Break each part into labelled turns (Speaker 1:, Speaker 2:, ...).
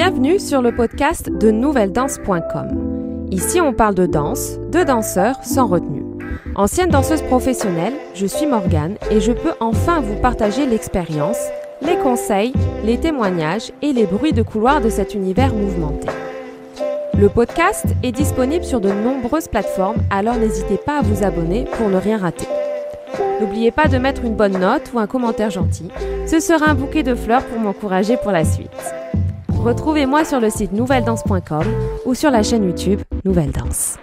Speaker 1: Bienvenue sur le podcast de NouvelleDanse.com. Ici, on parle de danse, de danseurs sans retenue. Ancienne danseuse professionnelle, je suis Morgane et je peux enfin vous partager l'expérience, les conseils, les témoignages et les bruits de couloir de cet univers mouvementé. Le podcast est disponible sur de nombreuses plateformes, alors n'hésitez pas à vous abonner pour ne rien rater. N'oubliez pas de mettre une bonne note ou un commentaire gentil, ce sera un bouquet de fleurs pour m'encourager pour la suite. Retrouvez-moi sur le site nouvelledanse.com ou sur la chaîne YouTube Nouvelle Danse.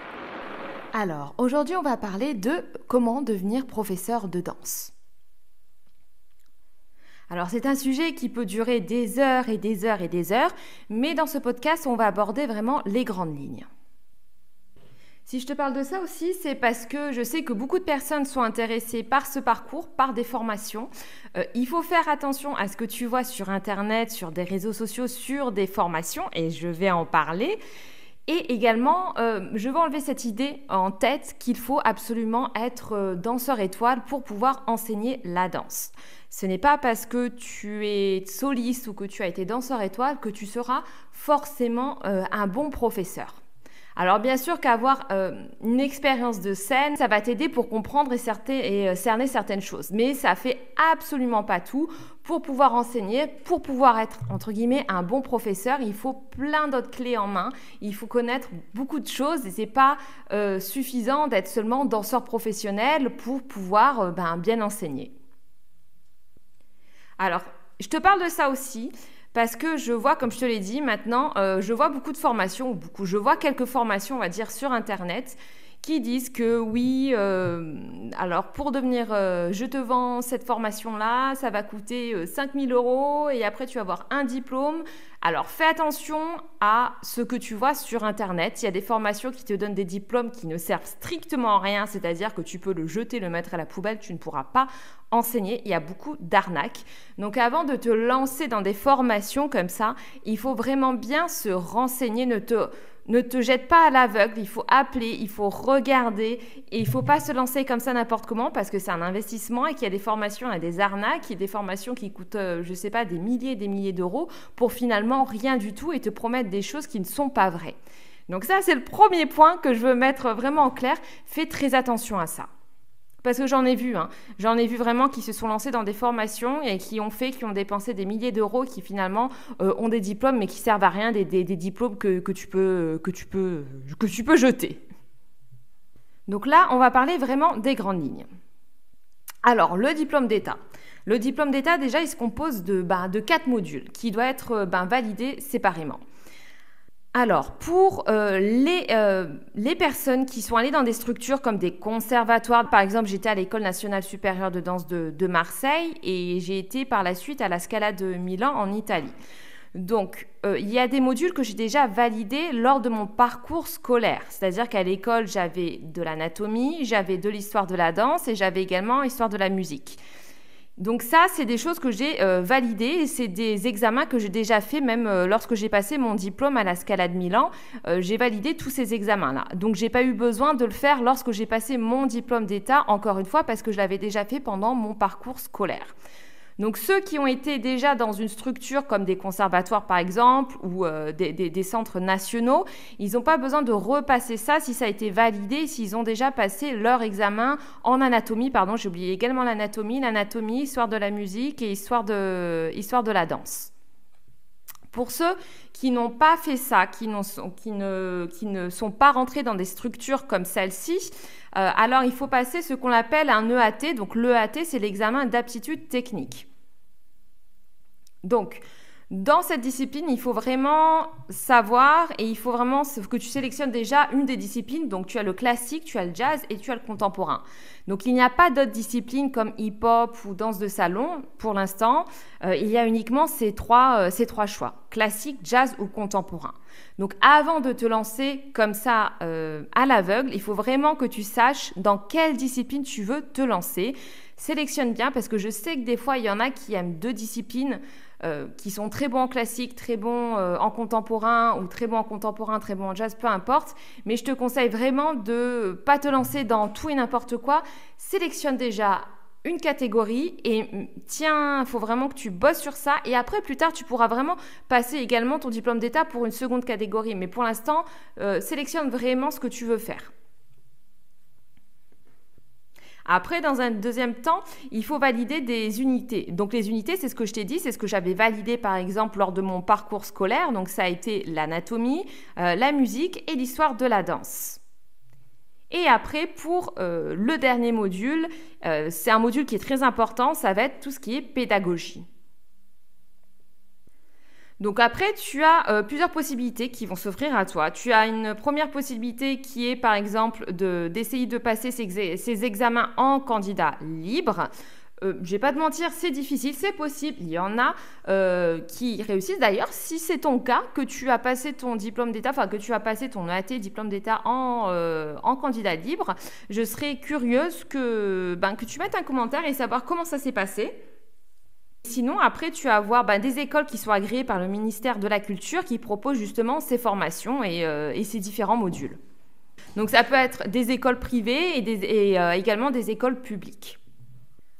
Speaker 2: Alors, aujourd'hui, on va parler de comment devenir professeur de danse. Alors, c'est un sujet qui peut durer des heures et des heures et des heures, mais dans ce podcast, on va aborder vraiment les grandes lignes. Si je te parle de ça aussi, c'est parce que je sais que beaucoup de personnes sont intéressées par ce parcours, par des formations. Il faut faire attention à ce que tu vois sur Internet, sur des réseaux sociaux, sur des formations, et je vais en parler. Et également, je vais enlever cette idée en tête qu'il faut absolument être danseur étoile pour pouvoir enseigner la danse. Ce n'est pas parce que tu es soliste ou que tu as été danseur étoile que tu seras forcément un bon professeur. Alors bien sûr qu'avoir une expérience de scène, ça va t'aider pour comprendre et cerner certaines choses. Mais ça fait absolument pas tout. Pour pouvoir enseigner, pour pouvoir être, entre guillemets, un bon professeur, il faut plein d'autres clés en main. Il faut connaître beaucoup de choses et c'est pas suffisant d'être seulement danseur professionnel pour pouvoir bien enseigner. Alors, je te parle de ça aussi. Parce que je vois, comme je te l'ai dit, maintenant, je vois beaucoup de formations, je vois quelques formations, on va dire, sur Internet qui disent que oui, alors pour devenir, je te vends cette formation-là, ça va coûter 5 000 € et après tu vas avoir un diplôme. Alors fais attention à ce que tu vois sur Internet. Il y a des formations qui te donnent des diplômes qui ne servent strictement à rien, c'est-à-dire que tu peux le jeter, le mettre à la poubelle, tu ne pourras pas enseigner. Il y a beaucoup d'arnaques. Donc avant de te lancer dans des formations comme ça, il faut vraiment bien se renseigner, ne te jette pas à l'aveugle, il faut appeler, il faut regarder et il ne faut pas se lancer comme ça n'importe comment parce que c'est un investissement et qu'il y a des formations, il y a des arnaques, il y a des formations qui coûtent, des milliers et des milliers d'euros pour finalement rien du tout et te promettre des choses qui ne sont pas vraies. Donc ça, c'est le premier point que je veux mettre vraiment en clair. Fais très attention à ça. Parce que j'en ai vu vraiment qui se sont lancés dans des formations et qui ont dépensé des milliers d'euros, qui finalement ont des diplômes mais qui servent à rien, des diplômes que tu peux jeter. Donc là, on va parler vraiment des grandes lignes. Alors, le diplôme d'État. Le diplôme d'État, déjà, il se compose de 4 modules qui doivent être validés séparément. Alors, pour les personnes qui sont allées dans des structures comme des conservatoires, par exemple, j'étais à l'École nationale supérieure de danse de Marseille et j'ai été par la suite à la Scala de Milan en Italie. Donc, il y a des modules que j'ai déjà validés lors de mon parcours scolaire. C'est-à-dire qu'à l'école, j'avais de l'anatomie, j'avais de l'histoire de la danse et j'avais également l'histoire de la musique. Donc ça, c'est des choses que j'ai validées et c'est des examens que j'ai déjà fait même lorsque j'ai passé mon diplôme à la Scala de Milan. J'ai validé tous ces examens-là. Donc, j'ai pas eu besoin de le faire lorsque j'ai passé mon diplôme d'État, encore une fois, parce que je l'avais déjà fait pendant mon parcours scolaire. Donc, ceux qui ont été déjà dans une structure comme des conservatoires, par exemple, ou des centres nationaux, ils n'ont pas besoin de repasser ça si ça a été validé, s'ils ont déjà passé leur examen en anatomie. Pardon, j'ai oublié également l'anatomie, histoire de la musique et histoire de la danse. Pour ceux qui n'ont pas fait ça, qui ne sont pas rentrés dans des structures comme celle-ci, alors il faut passer ce qu'on appelle un EAT. Donc l'EAT, c'est l'examen d'aptitude technique. Donc, dans cette discipline, il faut vraiment savoir et il faut vraiment que tu sélectionnes déjà une des disciplines. Donc, tu as le classique, tu as le jazz et tu as le contemporain. Donc, il n'y a pas d'autres disciplines comme hip-hop ou danse de salon pour l'instant. Il y a uniquement ces trois choix, classique, jazz ou contemporain. Donc, avant de te lancer comme ça à l'aveugle, il faut vraiment que tu saches dans quelle discipline tu veux te lancer. Sélectionne bien parce que je sais que des fois, il y en a qui aiment 2 disciplines qui sont très bons en classique, très bons en contemporain ou très bons en contemporain, très bons en jazz, peu importe. Mais je te conseille vraiment de ne pas te lancer dans tout et n'importe quoi. Sélectionne déjà une catégorie et tiens, il faut vraiment que tu bosses sur ça. Et après, plus tard, tu pourras vraiment passer également ton diplôme d'État pour une seconde catégorie. Mais pour l'instant, sélectionne vraiment ce que tu veux faire. Après, dans un deuxième temps, il faut valider des unités. Donc les unités, c'est ce que je t'ai dit, c'est ce que j'avais validé par exemple lors de mon parcours scolaire. Donc ça a été l'anatomie, la musique et l'histoire de la danse. Et après, pour le dernier module, c'est un module qui est très important, ça va être tout ce qui est pédagogie. Donc après, tu as plusieurs possibilités qui vont s'offrir à toi. Tu as une première possibilité qui est par exemple d'essayer de passer ces examens en candidat libre. Je vais pas te mentir, c'est difficile, c'est possible. Il y en a qui réussissent. D'ailleurs, si c'est ton cas, que tu as passé ton diplôme d'État, enfin que tu as passé ton EAT diplôme d'État en candidat libre, je serais curieuse que tu mettes un commentaire et savoir comment ça s'est passé. Sinon, après, tu vas avoir des écoles qui sont agréées par le ministère de la Culture qui proposent justement ces formations et ces différents modules. Donc, ça peut être des écoles privées et également des écoles publiques.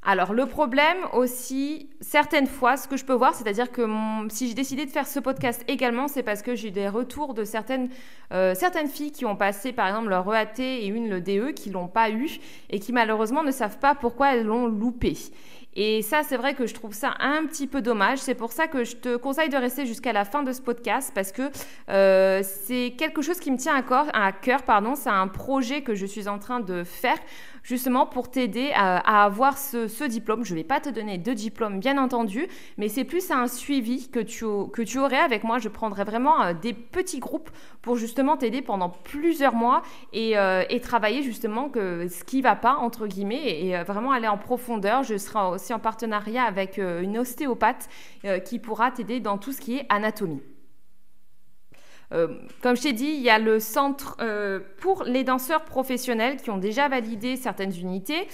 Speaker 2: Alors, le problème aussi, certaines fois, ce que je peux voir, c'est-à-dire que si j'ai décidé de faire ce podcast également, c'est parce que j'ai eu des retours de certaines filles qui ont passé, par exemple, leur EAT et une le DE, qui ne l'ont pas eu et qui, malheureusement, ne savent pas pourquoi elles l'ont loupé. Et ça, c'est vrai que je trouve ça un petit peu dommage. C'est pour ça que je te conseille de rester jusqu'à la fin de ce podcast parce que c'est quelque chose qui me tient à cœur. C'est un projet que je suis en train de faire justement pour t'aider à avoir ce diplôme. Je ne vais pas te donner de diplôme, bien entendu, mais c'est plus un suivi que tu aurais avec moi. Je prendrai vraiment des petits groupes pour justement t'aider pendant plusieurs mois et travailler justement ce qui ne va pas, entre guillemets, et vraiment aller en profondeur. Je serai aussi en partenariat avec une ostéopathe qui pourra t'aider dans tout ce qui est anatomie. Comme je t'ai dit, il y a le centre pour les danseurs professionnels qui ont déjà validé certaines unités.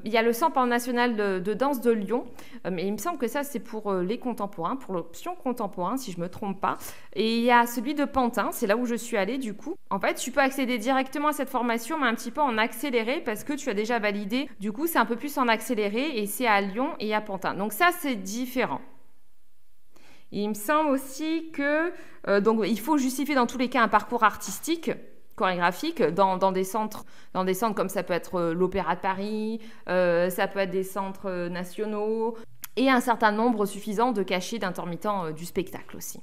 Speaker 2: Il y a le Centre national de danse de Lyon, mais il me semble que ça c'est pour les contemporains, pour l'option contemporain si je ne me trompe pas. Et il y a celui de Pantin, c'est là où je suis allée du coup. En fait, tu peux accéder directement à cette formation, mais un petit peu en accéléré parce que tu as déjà validé. Du coup, c'est un peu plus en accéléré et c'est à Lyon et à Pantin. Donc ça, c'est différent. Il me semble aussi que il faut justifier dans tous les cas un parcours artistique, chorégraphique, dans des centres comme ça peut être l'Opéra de Paris, ça peut être des centres nationaux, et un certain nombre suffisant de cachets d'intermittents du spectacle aussi.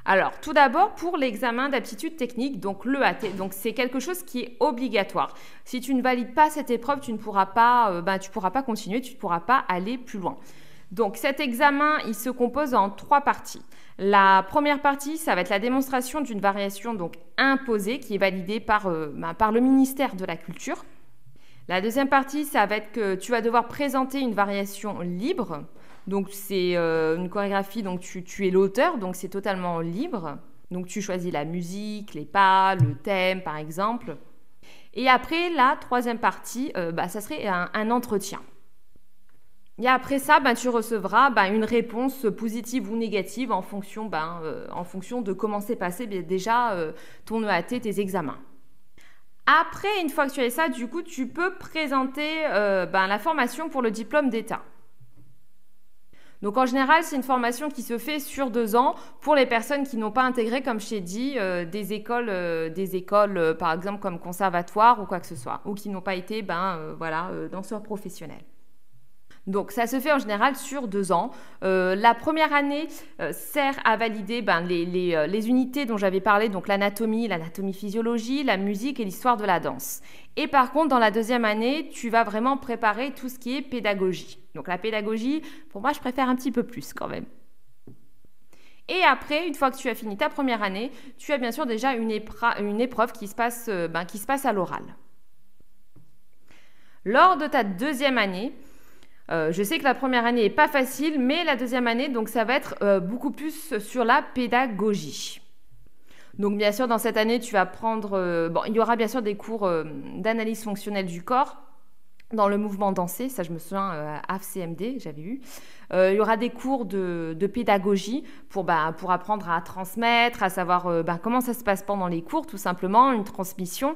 Speaker 2: Alors, tout d'abord, pour l'examen d'aptitude technique, donc l'EAT, donc c'est quelque chose qui est obligatoire. Si tu ne valides pas cette épreuve, tu ne pourras pas, continuer, tu ne pourras pas aller plus loin. Donc cet examen, il se compose en 3 parties. La première partie, ça va être la démonstration d'une variation donc imposée qui est validée par le ministère de la Culture. La deuxième partie, ça va être que tu vas devoir présenter une variation libre. Donc c'est une chorégraphie, donc tu es l'auteur, donc c'est totalement libre. Donc tu choisis la musique, les pas, le thème par exemple. Et après, la troisième partie, ça serait un entretien. Et après ça, tu recevras une réponse positive ou négative en fonction de comment s'est passé déjà ton EAT, tes examens. Après, une fois que tu as ça, du coup, tu peux présenter la formation pour le diplôme d'État. Donc en général, c'est une formation qui se fait sur 2 ans pour les personnes qui n'ont pas intégré, comme je t'ai dit, des écoles par exemple comme conservatoire ou quoi que ce soit, ou qui n'ont pas été danseurs professionnels. Donc ça se fait en général sur 2 ans. La première année sert à valider les unités dont j'avais parlé, donc l'anatomie physiologie, la musique et l'histoire de la danse. Et par contre, dans la deuxième année, tu vas vraiment préparer tout ce qui est pédagogie. Donc la pédagogie, pour moi, je préfère un petit peu plus quand même. Et après, une fois que tu as fini ta première année, tu as bien sûr déjà une épreuve qui se passe à l'oral. Lors de ta deuxième année, je sais que la première année n'est pas facile, mais la deuxième année, donc ça va être beaucoup plus sur la pédagogie. Donc bien sûr, dans cette année, tu vas prendre... il y aura bien sûr des cours d'analyse fonctionnelle du corps dans le mouvement dansé, ça je me souviens, AFCMD, j'avais eu. Il y aura des cours de pédagogie pour apprendre à transmettre, à savoir comment ça se passe pendant les cours, tout simplement, une transmission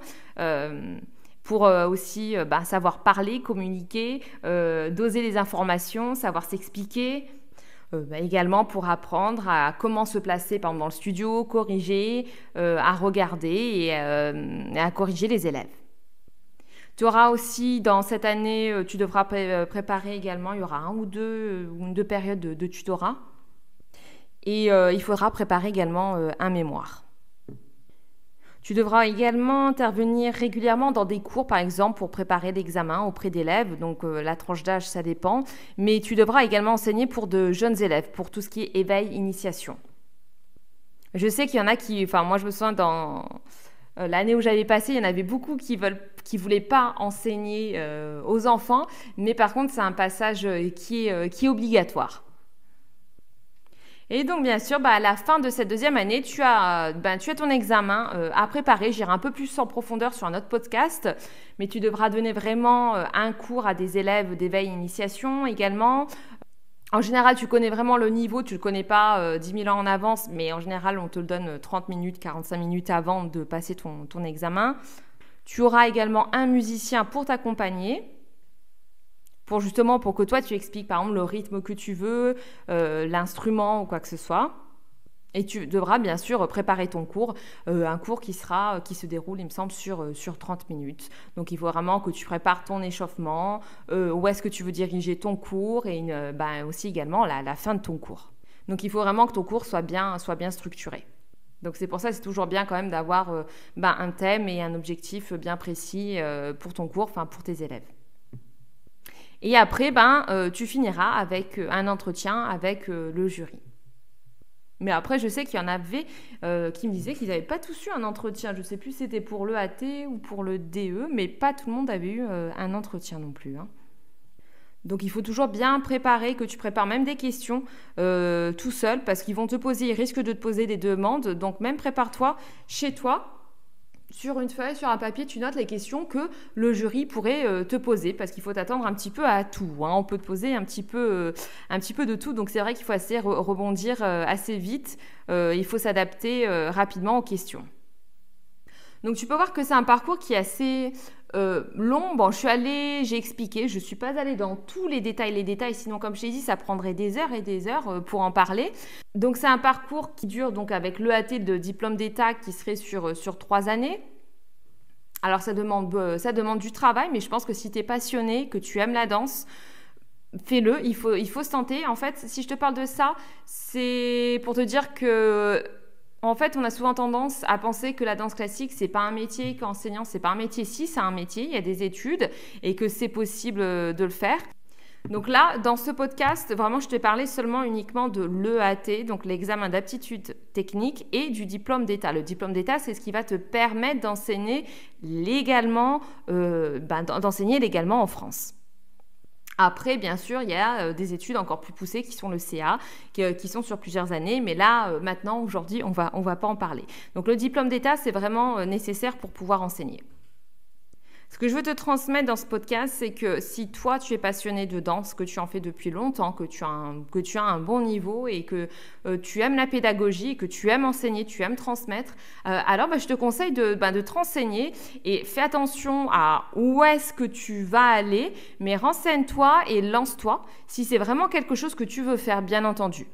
Speaker 2: pour aussi savoir parler, communiquer, doser les informations, savoir s'expliquer. Également pour apprendre à comment se placer par exemple dans le studio, corriger, à regarder et à corriger les élèves. Tu auras aussi dans cette année, tu devras préparer également, il y aura une ou deux périodes de tutorat et il faudra préparer également un mémoire. Tu devras également intervenir régulièrement dans des cours, par exemple, pour préparer l'examen auprès d'élèves. Donc, la tranche d'âge, ça dépend. Mais tu devras également enseigner pour de jeunes élèves, pour tout ce qui est éveil, initiation. Je sais qu'il y en a qui... Enfin, moi, je me souviens dans l'année où j'avais passé, il y en avait beaucoup qui voulaient pas enseigner aux enfants. Mais par contre, c'est un passage qui est obligatoire. Et donc, bien sûr, à la fin de cette deuxième année, tu as ton examen à préparer. J'irai un peu plus en profondeur sur un autre podcast, mais tu devras donner vraiment un cours à des élèves d'éveil initiation également. En général, tu connais vraiment le niveau, tu ne le connais pas 10 000 ans en avance, mais en général, on te le donne 30 minutes, 45 minutes avant de passer ton examen. Tu auras également un musicien pour t'accompagner. Pour que toi, tu expliques par exemple le rythme que tu veux, l'instrument ou quoi que ce soit. Et tu devras bien sûr préparer ton cours, un cours qui se déroule, il me semble, sur 30 minutes. Donc, il faut vraiment que tu prépares ton échauffement, où est-ce que tu veux diriger ton cours et aussi également la fin de ton cours. Donc, il faut vraiment que ton cours soit bien structuré. Donc, c'est pour ça que c'est toujours bien quand même d'avoir un thème et un objectif bien précis pour ton cours, pour tes élèves. Et après, tu finiras avec un entretien avec le jury. Mais après, je sais qu'il y en avait qui me disaient qu'ils n'avaient pas tous eu un entretien. Je ne sais plus si c'était pour l'EAT ou pour le DE, mais pas tout le monde avait eu un entretien non plus. Donc, il faut toujours bien préparer, que tu prépares même des questions tout seul, parce qu'ils ils risquent de te poser des demandes. Donc, même prépare-toi chez toi. Sur une feuille, sur un papier, tu notes les questions que le jury pourrait te poser parce qu'il faut t'attendre un petit peu à tout. On peut te poser un petit peu de tout. Donc, c'est vrai qu'il faut assez rebondir assez vite. Il faut s'adapter rapidement aux questions. Donc, tu peux voir que c'est un parcours qui est assez long. Bon, j'ai expliqué. Je ne suis pas allée dans tous les détails. Sinon, comme je t'ai dit, ça prendrait des heures et des heures pour en parler. Donc, c'est un parcours qui dure donc avec l'EAT de diplôme d'État qui serait sur 3 années. Alors, ça demande du travail, mais je pense que si tu es passionné, que tu aimes la danse, fais-le. Il faut se tenter. En fait, si je te parle de ça, c'est pour te dire que... En fait, on a souvent tendance à penser que la danse classique, c'est pas un métier, qu'enseignant, c'est pas un métier. Si, c'est un métier, il y a des études et que c'est possible de le faire. Donc là, dans ce podcast, vraiment, je t'ai parlé uniquement de l'EAT, donc l'examen d'aptitude technique et du diplôme d'État. Le diplôme d'État, c'est ce qui va te permettre d'enseigner légalement en France. Après, bien sûr, il y a des études encore plus poussées qui sont le CA, qui sont sur plusieurs années. Mais là, maintenant, aujourd'hui, on va pas en parler. Donc, le diplôme d'État, c'est vraiment nécessaire pour pouvoir enseigner. Ce que je veux te transmettre dans ce podcast, c'est que si toi, tu es passionné de danse, que tu en fais depuis longtemps, que tu as un bon niveau et que tu aimes la pédagogie, que tu aimes enseigner, tu aimes transmettre, alors je te conseille de te renseigner et fais attention à où est-ce que tu vas aller, mais renseigne-toi et lance-toi si c'est vraiment quelque chose que tu veux faire, bien entendu.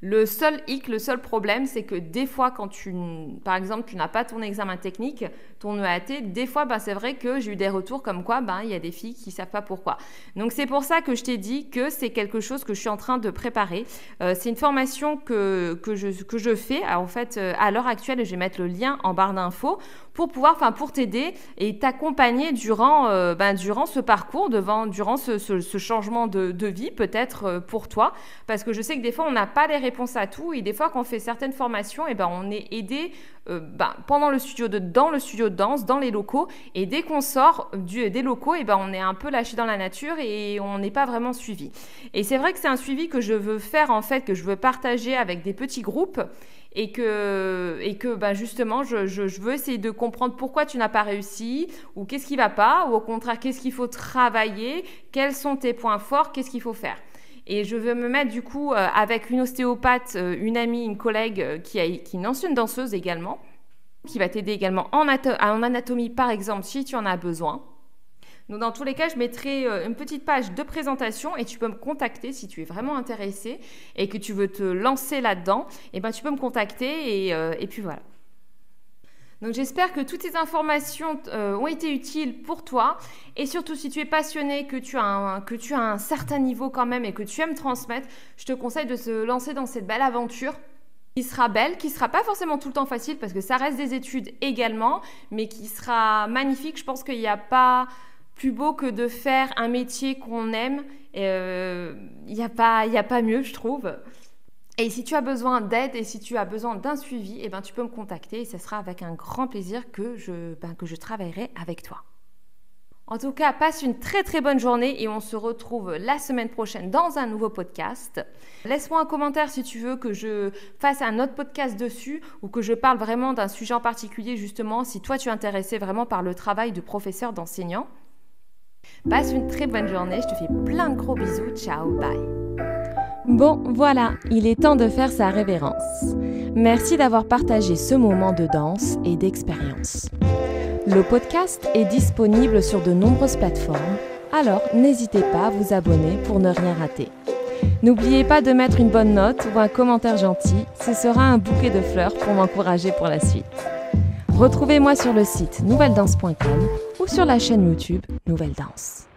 Speaker 2: Le seul problème, c'est que des fois, quand par exemple, tu n'as pas ton examen technique, ton EAT, des fois, c'est vrai que j'ai eu des retours comme quoi, il y a des filles qui ne savent pas pourquoi. Donc, c'est pour ça que je t'ai dit que c'est quelque chose que je suis en train de préparer. C'est une formation que je fais. Alors, en fait, à l'heure actuelle, je vais mettre le lien en barre d'infos pour t'aider et t'accompagner durant ce parcours, durant ce changement de vie, peut-être pour toi. Parce que je sais que des fois, on n'a pas les réponses à tout et des fois, quand on fait certaines formations, on est aidé dans le studio de danse, dans les locaux, et dès qu'on sort des locaux, on est un peu lâché dans la nature et on n'est pas vraiment suivi. Et c'est vrai que c'est un suivi que je veux faire, en fait, que je veux partager avec des petits groupes et que justement, je veux essayer de comprendre pourquoi tu n'as pas réussi ou qu'est-ce qui ne va pas, ou au contraire, qu'est-ce qu'il faut travailler, quels sont tes points forts, qu'est-ce qu'il faut faire. Et je veux me mettre du coup avec une ostéopathe, une amie, une collègue qui est une ancienne danseuse également. qui va t'aider également en anatomie, par exemple, si tu en as besoin. Donc, dans tous les cas, je mettrai une petite page de présentation et tu peux me contacter si tu es vraiment intéressé et que tu veux te lancer là-dedans. Et ben, tu peux me contacter et puis voilà. Donc, j'espère que toutes ces informations ont été utiles pour toi. Et surtout, si tu es passionné, que tu as un certain niveau quand même et que tu aimes transmettre, je te conseille de se lancer dans cette belle aventure qui sera belle, qui sera pas forcément tout le temps facile parce que ça reste des études également, mais qui sera magnifique. Je pense qu'il n'y a pas plus beau que de faire un métier qu'on aime. Il n'y a pas mieux, je trouve. Et si tu as besoin d'aide et si tu as besoin d'un suivi, eh ben, tu peux me contacter et ce sera avec un grand plaisir que je travaillerai avec toi. En tout cas, passe une très très bonne journée et on se retrouve la semaine prochaine dans un nouveau podcast. Laisse-moi un commentaire si tu veux que je fasse un autre podcast dessus ou que je parle vraiment d'un sujet en particulier justement si toi tu es intéressé vraiment par le travail de professeur, d'enseignant. Passe une très bonne journée, je te fais plein de gros bisous, ciao, bye.
Speaker 1: Bon, voilà, il est temps de faire sa révérence. Merci d'avoir partagé ce moment de danse et d'expérience. Le podcast est disponible sur de nombreuses plateformes, alors n'hésitez pas à vous abonner pour ne rien rater. N'oubliez pas de mettre une bonne note ou un commentaire gentil, ce sera un bouquet de fleurs pour m'encourager pour la suite. Retrouvez-moi sur le site nouvelledance.com ou sur la chaîne YouTube Nouvelle Danse.